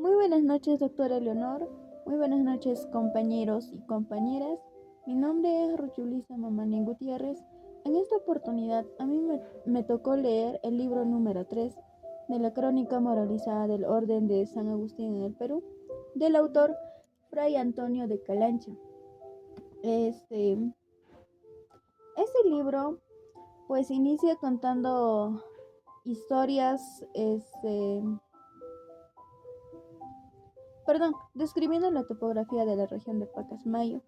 Muy buenas noches, doctora Leonor. Muy buenas noches, compañeros y compañeras. Mi nombre es Ruchulisa Mamani Gutiérrez. En esta oportunidad, a mí me tocó leer el libro número 3 de la Crónica Moralizada del Orden de San Agustín en el Perú, del autor Fray Antonio de Calancha. Este, este libro, pues, inicia contando historias, describiendo la topografía de la región de Pacasmayo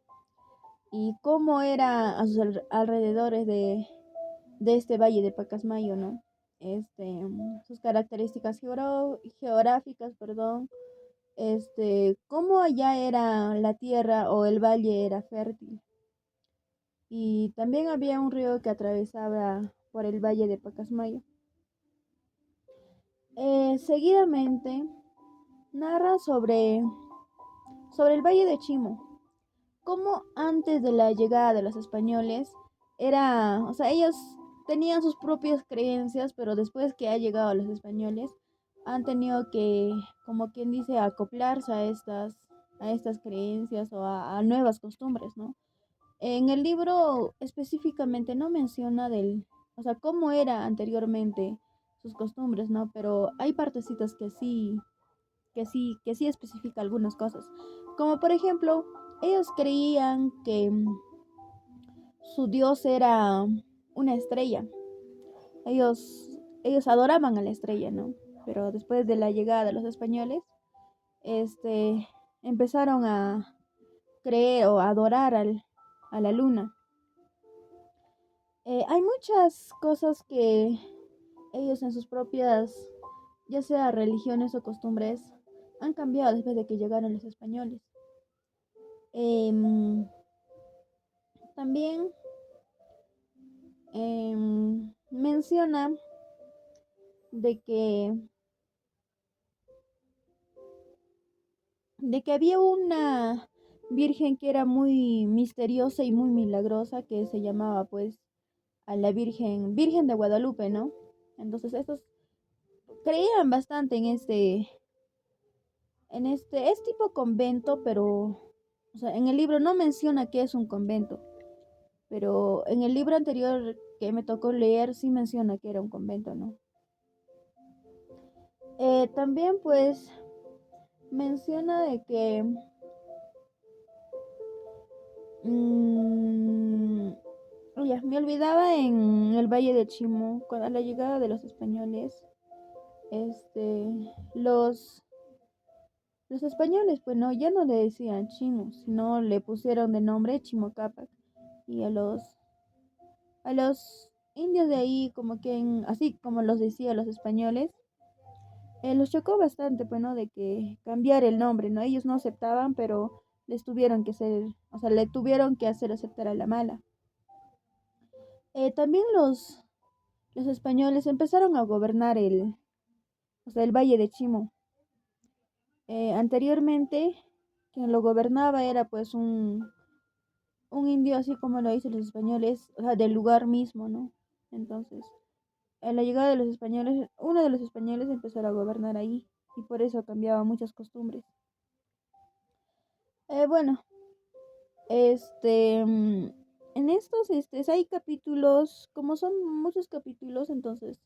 y cómo era a sus alrededores de este valle de Pacasmayo, ¿no? Sus características geográficas, cómo allá era la tierra o el valle era fértil. Y también había un río que atravesaba por el valle de Pacasmayo. Seguidamente narra sobre el valle de Chimo, como antes de la llegada de los españoles ellos tenían sus propias creencias, pero después que ha llegado los españoles han tenido que, como quien dice, acoplarse a estas creencias o a nuevas costumbres, ¿no? En el libro específicamente no menciona cómo era anteriormente sus costumbres, ¿no? Pero hay partecitas que sí especifica algunas cosas. Como por ejemplo, ellos creían que su dios era una estrella. Ellos adoraban a la estrella, ¿no? Pero después de la llegada de los españoles, este, empezaron a creer o a adorar a la luna. Hay muchas cosas que ellos en sus propias, ya sea religiones o costumbres, han cambiado después de que llegaron los españoles. Em, También menciona de que, había una virgen que era muy misteriosa y muy milagrosa, que se llamaba pues a la Virgen de Guadalupe, ¿no? Entonces estos creían bastante es tipo convento, pero, o sea, en el libro no menciona que es un convento, pero en el libro anterior que me tocó leer sí menciona que era un convento, ¿no? También pues menciona de que mm, ya, me olvidaba en el Valle de Chimo, cuando a la llegada de los españoles, este, los españoles, pues no, ya no le decían Chimo, sino le pusieron de nombre Chimocapac. Y a los indios de ahí, como que así como los decían los españoles, los chocó bastante, pues, ¿no? De que cambiar el nombre, ¿no? Ellos no aceptaban, pero le tuvieron que hacer aceptar a la mala. También los españoles empezaron a gobernar el Valle de Chimo. Anteriormente, quien lo gobernaba era pues un indio, así como lo dicen los españoles, o sea, del lugar mismo, ¿no? Entonces, a la llegada de los españoles, uno de los españoles empezó a gobernar ahí y por eso cambiaba muchas costumbres. Bueno, en estos, hay capítulos, como son muchos capítulos, entonces,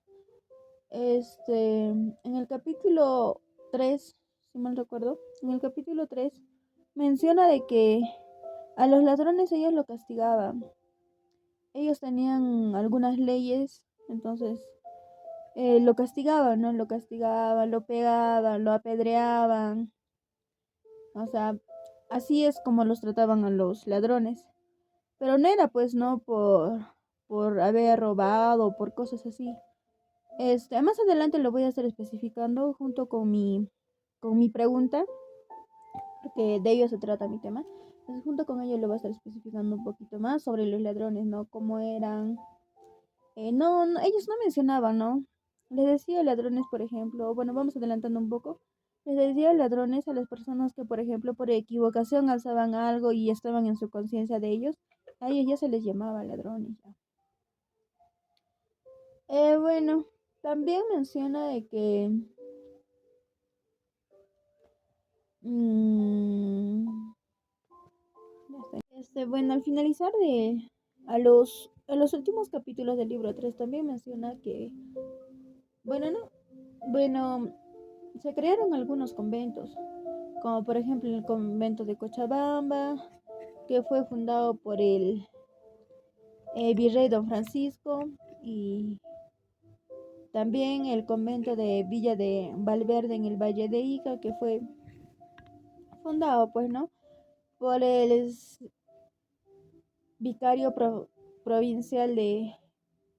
en el capítulo 3, si mal recuerdo, en el capítulo 3 menciona de que a los ladrones ellos lo castigaban. Ellos tenían algunas leyes, entonces lo castigaban, ¿no? Lo castigaban, lo pegaban, lo apedreaban. O sea, así es como los trataban a los ladrones. Pero no era pues no por haber robado o por cosas así. Más adelante lo voy a estar especificando junto con mi pregunta, porque de ello se trata mi tema. Entonces, junto con ello lo voy a estar especificando un poquito más sobre los ladrones, ¿no? Cómo eran. No, ellos no mencionaban, ¿no? Les decía ladrones, por ejemplo, bueno, vamos adelantando un poco. Les decía ladrones a las personas que, por ejemplo, por equivocación alzaban algo y estaban en su conciencia de ellos. A ellos ya se les llamaba ladrones ya. Bueno, también menciona de que Mm, bueno, al finalizar a los últimos capítulos del libro 3 también menciona que, bueno, no, bueno, se crearon algunos conventos, como por ejemplo el convento de Cochabamba, que fue fundado por el virrey Don Francisco, y también el convento de Villa de Valverde en el Valle de Ica, que fue fundado, pues, ¿no? Por el vicario provincial de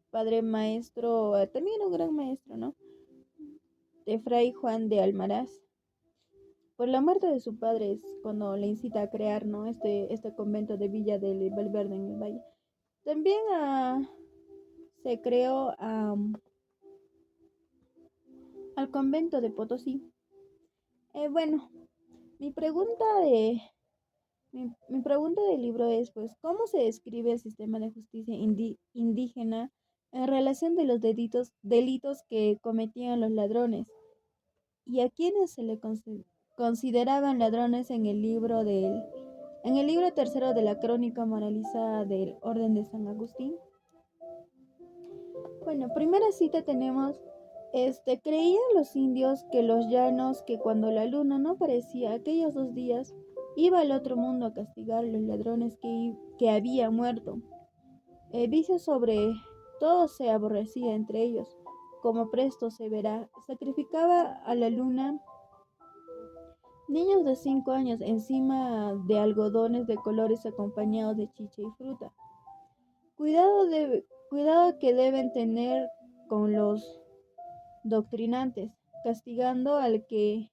padre maestro, también un gran maestro, ¿no? De Fray Juan de Almaraz. Por la muerte de su padre es cuando le incita a crear, ¿no? Este convento de Villa del Valverde en el Valle. También se creó al convento de Potosí. Bueno, mi pregunta de mi pregunta del libro es, pues, ¿cómo se describe el sistema de justicia indígena en relación de los delitos que cometían los ladrones y a quienes se le consideraban ladrones en el libro tercero de la crónica moralizada del Orden de San Agustín? Bueno, primera cita tenemos, creían los indios que los llanos que cuando la luna no aparecía aquellos 2 días, iba al otro mundo a castigar a los ladrones que habían muerto. El vicio sobre todo se aborrecía entre ellos, como presto se verá, sacrificaba a la luna niños de 5 años encima de algodones de colores acompañados de chicha y fruta. Cuidado que deben tener con los doctrinantes, castigando al que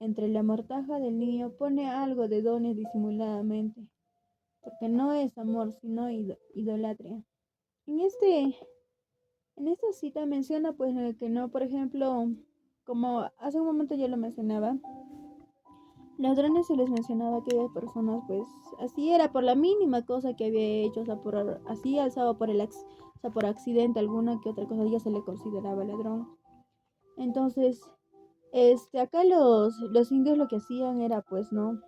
entre la mortaja del niño pone algo de dones disimuladamente, porque no es amor, sino idolatría. En este, en esta cita menciona pues que no, por ejemplo, como hace un momento ya lo mencionaba, ladrones se les mencionaba a aquellas personas, pues así era por la mínima cosa que había hecho, o sea, así alzado o sea, por accidente alguna que otra cosa ya se le consideraba ladrón. Entonces, acá los indios lo que hacían era, pues, ¿no?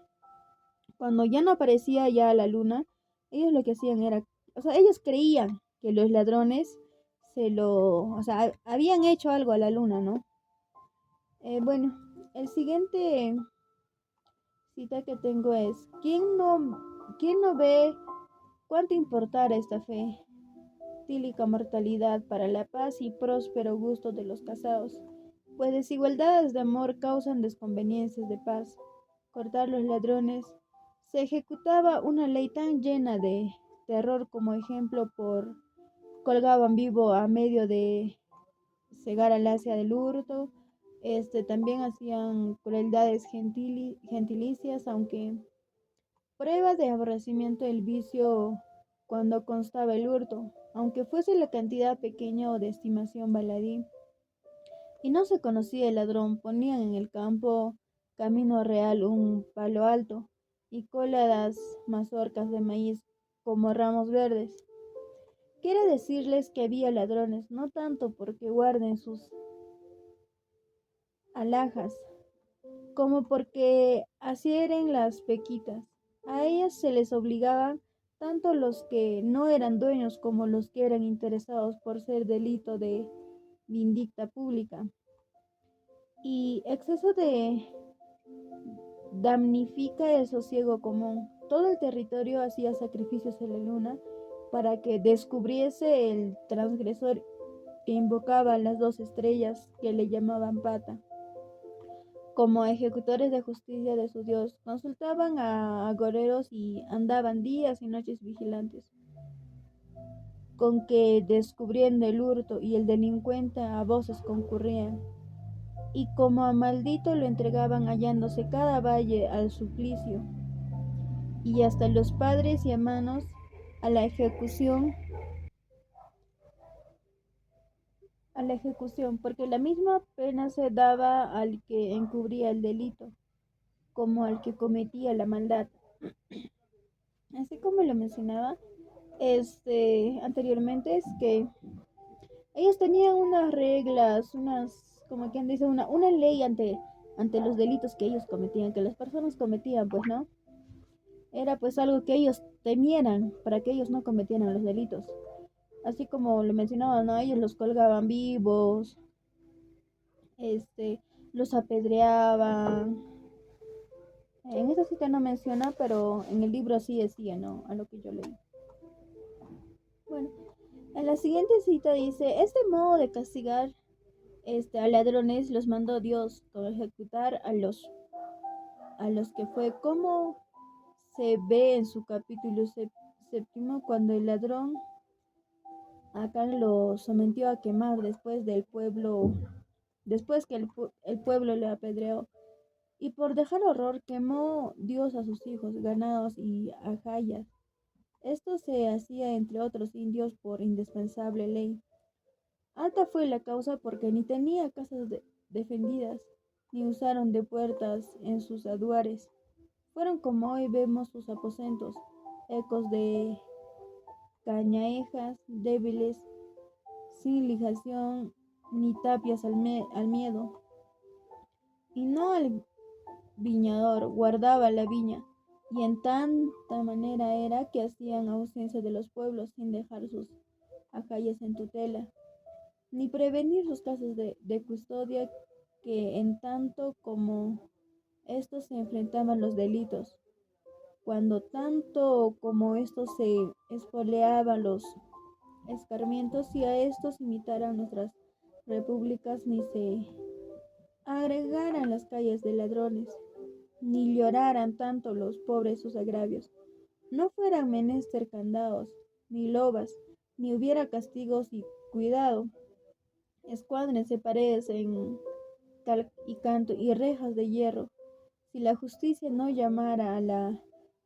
Cuando ya no aparecía ya la luna, ellos lo que hacían era, o sea, ellos creían que los ladrones o sea, habían hecho algo a la luna, ¿no? Bueno, el siguiente cita que tengo es, ¿quién no ve cuánto importara esta fe? Tílica mortalidad para la paz y próspero gusto de los casados, pues desigualdades de amor causan desconveniencias de paz. Cortar los ladrones, se ejecutaba una ley tan llena de terror como ejemplo colgaban vivo a medio de cegar al Asia del hurto. También hacían crueldades gentilicias, aunque pruebas de aborrecimiento del vicio cuando constaba el hurto, aunque fuese la cantidad pequeña o de estimación baladí, y no se conocía el ladrón, ponían en el campo camino real un palo alto y coladas mazorcas de maíz como ramos verdes. Quiere decirles que había ladrones, no tanto porque guarden sus alhajas, como porque asieren las pequitas. A ellas se les obligaba tanto los que no eran dueños como los que eran interesados por ser delito de vindicta pública. Y exceso de damnifica el sosiego común. Todo el territorio hacía sacrificios a la luna para que descubriese el transgresor que invocaba las 2 estrellas que le llamaban pata. Como ejecutores de justicia de su Dios, consultaban a agoreros y andaban días y noches vigilantes, con que descubriendo el hurto y el delincuente a voces concurrían, y como a maldito lo entregaban hallándose cada valle al suplicio, y hasta los padres y hermanos a la ejecución, porque la misma pena se daba al que encubría el delito, como al que cometía la maldad. Así como lo mencionaba anteriormente, es que ellos tenían unas reglas, como quien dice, una ley ante los delitos que ellos cometían, que las personas cometían, pues, ¿no? Era pues algo que ellos temieran para que ellos no cometieran los delitos. Así como lo mencionaba, ¿no? Ellos los colgaban vivos, este, los apedreaban. En esta cita no menciona, pero en el libro sí decía, ¿no? A lo que yo leí. Bueno, en la siguiente cita dice, este modo de castigar a ladrones los mandó Dios para ejecutar a los que fue como se ve en su capítulo séptimo cuando el ladrón Acán lo sometió a quemar después que el pueblo le apedreó. Y por dejar horror quemó Dios a sus hijos, ganados y ajallas. Esto se hacía entre otros indios por indispensable ley. Alta fue la causa porque ni tenía casas defendidas, ni usaron de puertas en sus aduares. Fueron como hoy vemos sus aposentos, ecos de cañaejas débiles, sin lijación ni tapias al miedo. Y no al viñador guardaba la viña, y en tanta manera era que hacían ausencia de los pueblos sin dejar sus ajallas en tutela, ni prevenir sus casos de custodia, que en tanto como estos se enfrentaban los delitos, cuando tanto como estos se espoleaban los escarmientos, si a estos imitaran nuestras repúblicas, ni se agregaran las calles de ladrones, ni lloraran tanto los pobres sus agravios. No fueran menester candados, ni lobas, ni hubiera castigos y cuidado, escuadres de paredes en tal y canto y rejas de hierro, si la justicia no llamara a la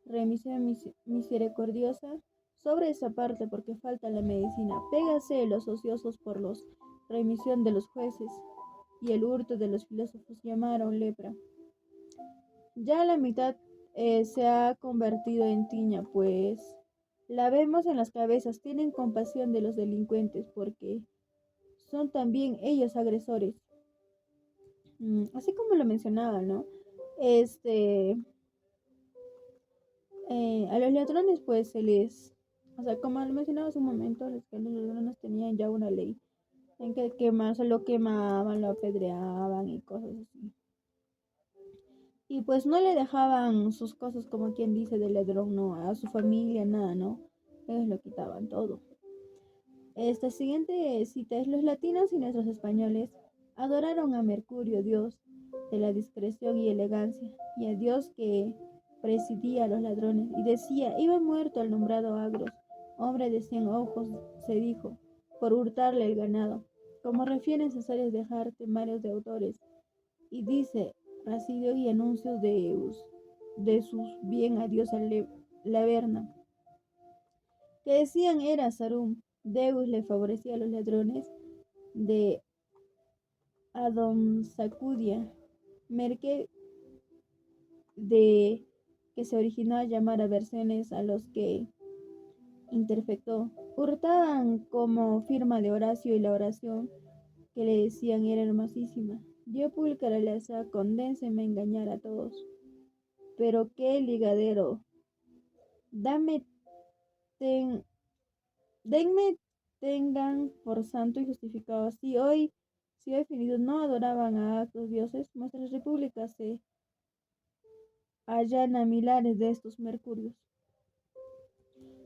remisión misericordiosa, sobre esa parte porque falta la medicina, pégase los ociosos por los remisión de los jueces, y el hurto de los filósofos llamaron lepra. Ya la mitad se ha convertido en tiña, pues la vemos en las cabezas, tienen compasión de los delincuentes, porque son también ellos agresores. Así como lo mencionaba, ¿no? Este, a los ladrones pues o sea, como lo mencionaba hace un momento, los ladrones tenían ya una ley en que se lo quemaban, lo apedreaban y cosas así. Y pues no le dejaban sus cosas como quien dice de ladrón, no, a su familia, nada, ¿no? Ellos lo quitaban todo. Esta siguiente cita es: los latinos y nuestros españoles adoraron a Mercurio, dios de la discreción y elegancia, y a Dios que presidía a los ladrones, y decía, iba muerto el nombrado Agros, hombre de 100 ojos, se dijo, por hurtarle el ganado, como refieren Cesarios de Jarte, varios de autores, y dice, Rasidio y anuncios de sus bien a Dios Laverna, que decían era Sarum, Deus le favorecía a los ladrones de Adonsacudia, Merque de que se originó a llamar a versiones a los que interfectó. Hurtaban como firma de Horacio y la oración que le decían era hermosísima. Dio pública realeza, condénseme a engañar a todos. Pero qué ligadero. Dame ten, denme tengan por santo y justificado. Si hoy finidos no adoraban a actos dioses, nuestras repúblicas se hallan a milares de estos mercurios.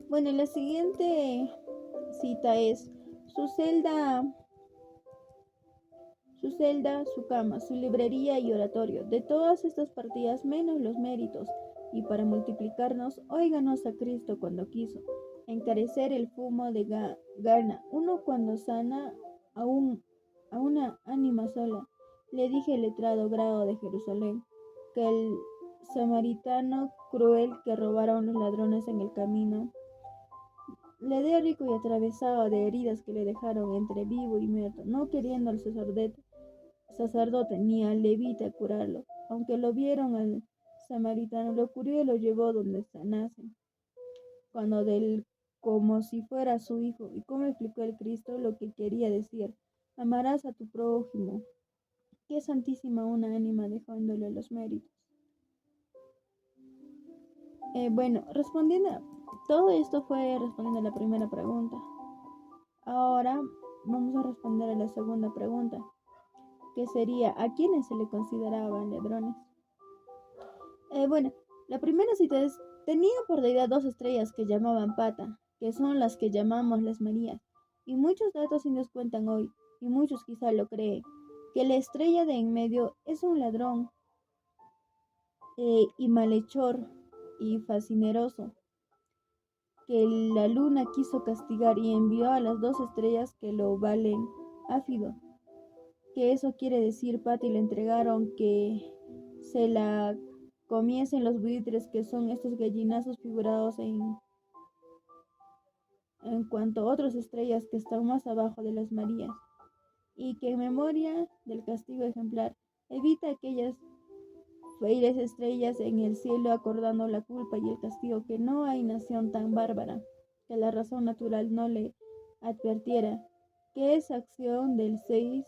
Bueno, la siguiente cita es su celda, su cama, su librería y oratorio. De todas estas partidas menos los méritos, y para multiplicarnos, óiganos a Cristo cuando quiso encarecer el fumo de gana, uno cuando sana a una ánima sola. Le dije el letrado grado de Jerusalén, que el samaritano cruel que robaron los ladrones en el camino, le dio rico y atravesado de heridas que le dejaron entre vivo y muerto, no queriendo al sacerdote ni al levita curarlo. Aunque lo vieron al samaritano, lo curió y lo llevó donde sanasen, cuando del como si fuera su hijo. ¿Y cómo explicó el Cristo lo que quería decir? Amarás a tu prójimo ¿Qué santísima una ánima dejándole los méritos? Bueno, todo esto fue respondiendo a la primera pregunta. Ahora vamos a responder a la segunda pregunta, que sería ¿a quiénes se le consideraban ladrones? Bueno, la primera cita es: tenía por deidad dos estrellas que llamaban Pata, que son las que llamamos las Marías, y muchos datos indios cuentan hoy, y muchos quizá lo creen, que la estrella de en medio es un ladrón y malhechor y fascineroso, que la luna quiso castigar y envió a las dos estrellas que lo valen áfido, que eso quiere decir Pata, y le entregaron que se la comiesen los buitres, que son estos gallinazos figurados en cuanto a otras estrellas que están más abajo de las Marías, y que en memoria del castigo ejemplar evita aquellas fieles estrellas en el cielo, acordando la culpa y el castigo, que no hay nación tan bárbara que la razón natural no le advirtiera, que es acción del 6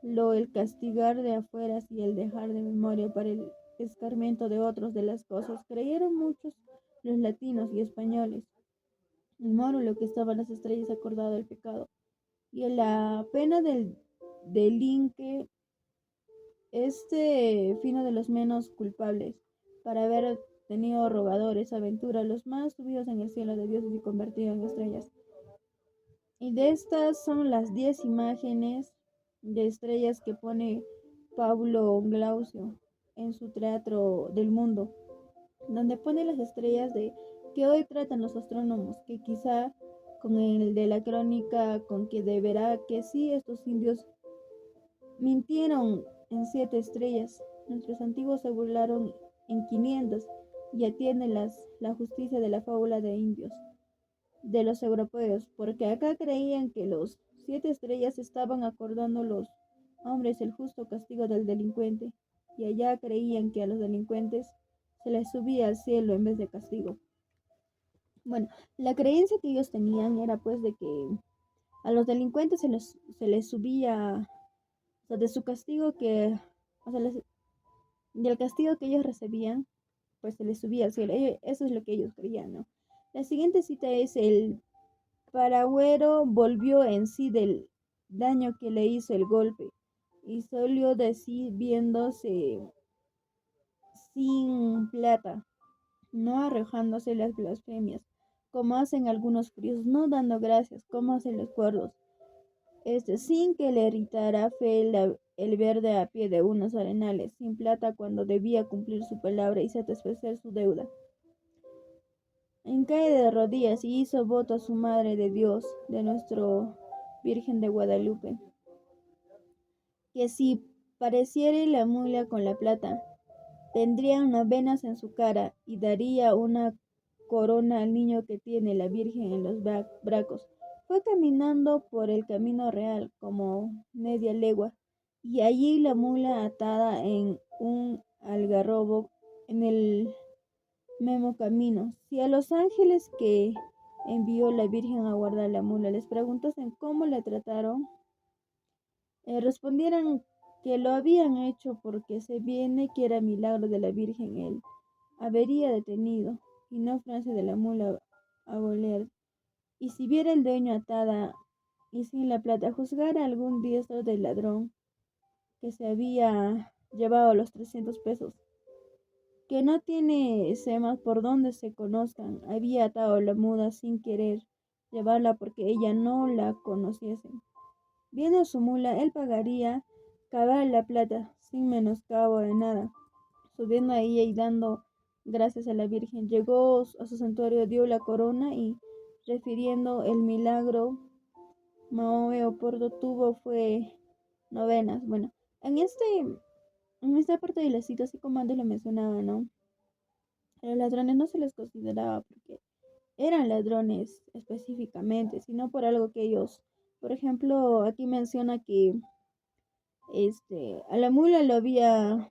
lo el castigar de afueras y el dejar de memoria para el escarmiento de otros de las cosas. Creyeron muchos los latinos y españoles, el moro lo que estaban las estrellas acordado el pecado, y en la pena del delinque fino de los menos culpables, para haber tenido rogadores, aventuras, los más subidos en el cielo de dioses y convertidos en estrellas. Y de estas son las 10 imágenes de estrellas que pone Pablo Glaucio en su Teatro del Mundo, donde pone las estrellas de que hoy tratan los astrónomos, que quizá con el de la crónica con que deberá que sí estos indios mintieron en 7 estrellas, nuestros antiguos se burlaron en 500, y atiende la justicia de la fábula de indios de los europeos, porque acá creían que los 7 estrellas estaban acordando los hombres el justo castigo del delincuente, y allá creían que a los delincuentes se les subía al cielo en vez de castigo. Bueno, la creencia que ellos tenían era pues de que a los delincuentes se les subía, o sea, de su castigo que, o sea, del castigo que ellos recibían, pues se les subía al cielo. Eso es lo que ellos creían, ¿no? La siguiente cita es: el paragüero volvió en sí del daño que le hizo el golpe, y salió de sí viéndose sin plata, no arrojándose las blasfemias, como hacen algunos fríos, no dando gracias, como hacen los cuerdos, sin que le irritara fe el verde a pie de unos arenales, sin plata cuando debía cumplir su palabra y satisfacer su deuda. Cae de rodillas y hizo voto a su Madre de Dios, de nuestro Virgen de Guadalupe, que si pareciere la mula con la plata, tendrían novenas en su cara, y daría una corona al niño que tiene la Virgen en los bracos. Fue caminando por el camino real como media legua, y allí la mula atada en un algarrobo en el mismo camino. Si a los ángeles que envió la Virgen a guardar la mula les preguntasen cómo la trataron, respondieran que lo habían hecho porque se viene que era milagro de la Virgen él habría detenido, y no Francia de la mula a voler. Y si viera el dueño atada y sin la plata, juzgara algún diestro del ladrón que se había llevado los 300 pesos, que no tiene semas por donde se conozcan, había atado la muda sin querer llevarla porque ella no la conociese. Viendo su mula, él pagaría cabal la plata, sin menoscabo de nada. Subiendo a ella y dando gracias a la Virgen, llegó a su santuario, dio la corona y, refiriendo el milagro Mahomet Oporto tuvo, fue novenas. Bueno, en esta parte de la cita, así como antes lo mencionaba, ¿no? A los ladrones no se les consideraba porque eran ladrones específicamente, sino por algo que ellos, por ejemplo, aquí menciona que a la mula lo había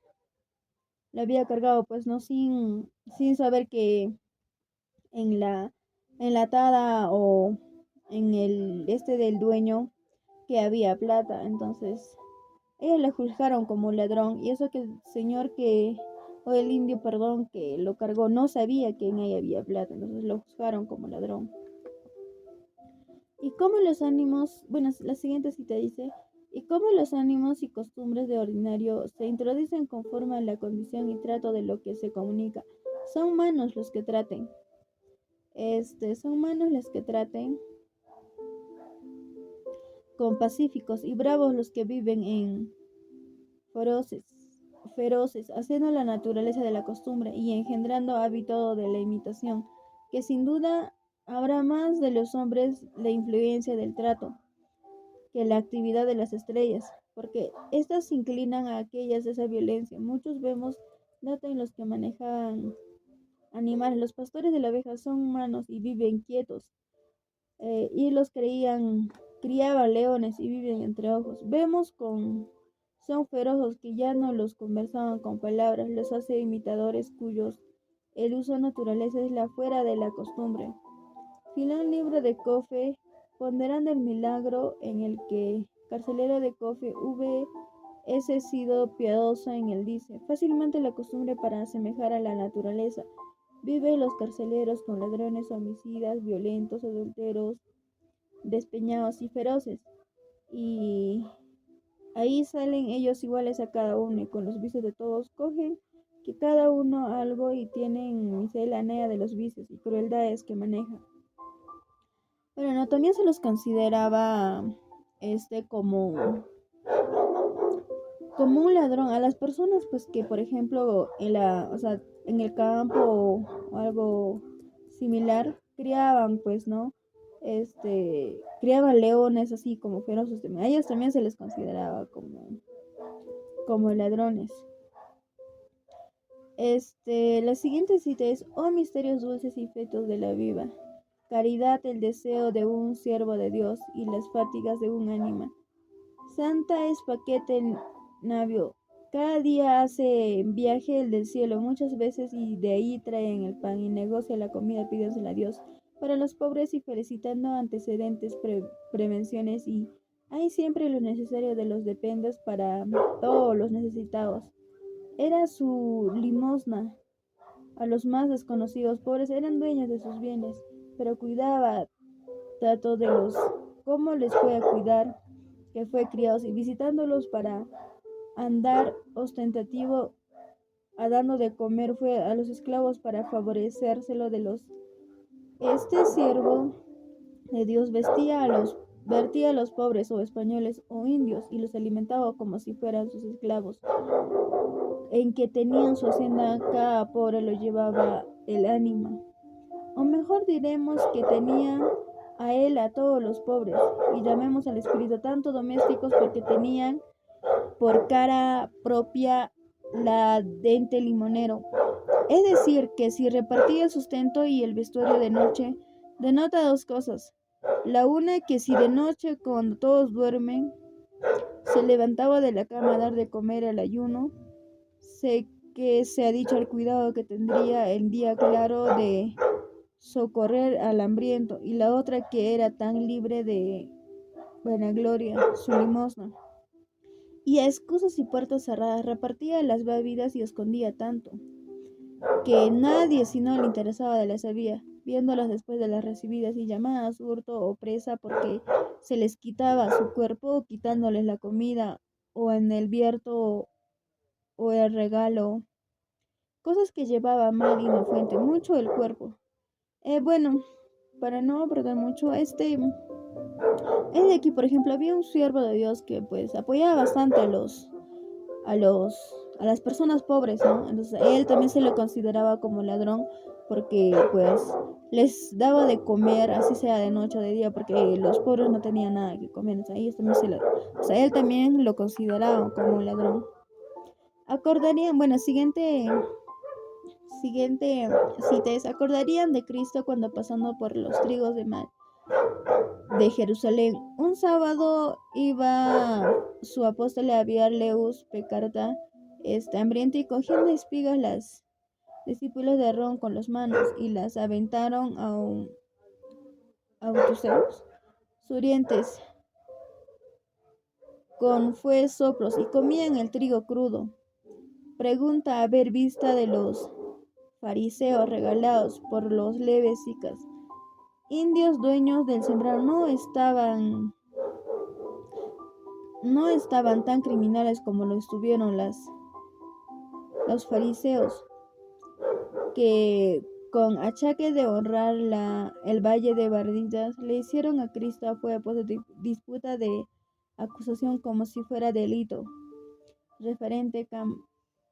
cargado, pues no, sin saber que en la atada o en el del dueño que había plata. Entonces Ellos le juzgaron como un ladrón, y eso que el señor o el indio, perdón, que lo cargó, no sabía que en ella había plata, entonces lo juzgaron como ladrón. Y cómo los ánimos, bueno, la siguiente cita dice, y cómo los ánimos y costumbres de ordinario se introducen conforme a la condición y trato de lo que se comunica. Son manos los que traten, son manos los que traten con pacíficos y bravos los que viven en feroces, haciendo la naturaleza de la costumbre y engendrando hábito de la imitación, que sin duda habrá más de los hombres la influencia del trato que la actividad de las estrellas, porque éstas se inclinan a aquellas de esa violencia. Muchos vemos, noten los que manejan animales, los pastores de la oveja son humanos y viven quietos, y los criaban leones y viven entre ojos. Son feroces que ya no los conversaban con palabras, los hace imitadores cuyos el uso naturaleza es la fuera de la costumbre. Filón libro de Cofe, ponderando el milagro en el que carcelero de Cofe ese sido piadoso en él dice, fácilmente la costumbre para asemejar a la naturaleza. Vive los carceleros con ladrones, homicidas, violentos, adulteros, despeñados y feroces. Y ahí salen ellos iguales a cada uno y con los vicios de todos cogen que cada uno algo y tienen miscelánea de los vicios y crueldades que manejan. Bueno, no, también se los consideraba como un ladrón a las personas pues que por ejemplo o sea, en el campo o algo similar criaban pues, ¿no? Criaban leones así como feroces. A ellos también se les consideraba como ladrones. La siguiente cita es, oh misterios dulces y fetos de la viva caridad, el deseo de un siervo de Dios y las fatigas de un ánima. Santa es paquete el navio. Cada día hace viaje el del cielo muchas veces y de ahí traen el pan y negocia la comida pidiéndosela a Dios para los pobres y felicitando antecedentes prevenciones y hay siempre lo necesario de los dependes para todos los necesitados. Era su limosna a los más desconocidos pobres, eran dueños de sus bienes, pero cuidaba tanto de los como les fue a cuidar, que fue criados y visitándolos para andar ostentativo, a dando de comer fue a los esclavos para favorecérselo de los. Este siervo de Dios vertía a los pobres o españoles o indios y los alimentaba como si fueran sus esclavos, en que tenían su hacienda, cada pobre lo llevaba el ánima. O mejor diremos que tenían a él a todos los pobres, y llamemos al espíritu tanto domésticos porque tenían por cara propia la dente limonero. Es decir, que si repartía el sustento y el vestuario de noche, denota dos cosas. La una, que si de noche, cuando todos duermen, se levantaba de la cama a dar de comer al ayuno, sé que se ha dicho el cuidado que tendría el día claro de socorrer al hambriento, y la otra que era tan libre de vanagloria, su limosna. Y a excusas y puertas cerradas repartía las bebidas y escondía tanto, que nadie si no le interesaba de las sabía, viéndolas después de las recibidas y llamadas hurto o presa porque se les quitaba su cuerpo quitándoles la comida o en el vierto o el regalo, cosas que llevaba mal y no fuente mucho el cuerpo. Bueno, para no perder mucho, es de aquí, por ejemplo, había un siervo de Dios que pues apoyaba bastante a los, a las personas pobres, ¿no? Entonces él también se lo consideraba como ladrón porque pues les daba de comer, así sea de noche o de día, porque los pobres no tenían nada que comer. Entonces, ellos también o sea, él también lo consideraba como un ladrón. Acordarían, bueno, siguiente cita es, acordarían de Cristo cuando pasando por los trigos de Jerusalén. Un sábado iba su apóstol a Leus Pecarta, hambriento, y cogiendo espigas las discípulos de Ron con las manos y las aventaron a Utuseus, surientes, con fue soplos y comían el trigo crudo. Pregunta haber vista de los fariseos regalados por los levesicas. Indios dueños del sembrar no estaban tan criminales como lo estuvieron los fariseos, que con achaque de honrar el valle de Barditas le hicieron a Cristo fue a disputa de acusación como si fuera delito. Referente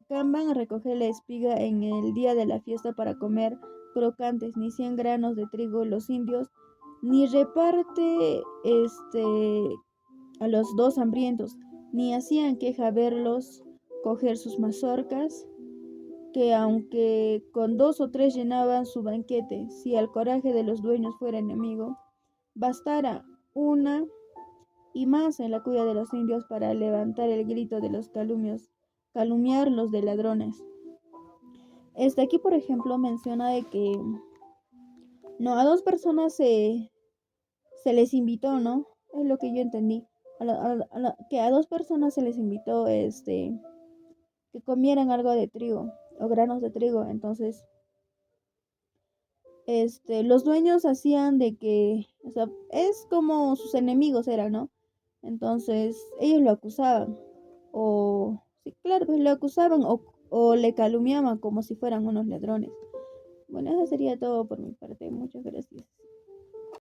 Camban a recoger la espiga en el día de la fiesta para comer crocantes, ni 100 granos de trigo los indios, ni reparte a los dos hambrientos, ni hacían queja verlos coger sus mazorcas, que aunque con 2 o 3 llenaban su banquete, si el coraje de los dueños fuera enemigo, bastara una y más en la cuya de los indios para levantar el grito de los calumniarlos de ladrones. Aquí, por ejemplo, menciona de que no a 2 personas se les invitó, ¿no? Es lo que yo entendí. Que a 2 personas se les invitó que comieran algo de trigo o granos de trigo. Entonces, los dueños hacían de que, o sea, es como sus enemigos eran, ¿no? Entonces, ellos lo acusaban. O, sí, claro, pues lo acusaban o le calumniaban como si fueran unos ladrones. Bueno, eso sería todo por mi parte. Muchas gracias.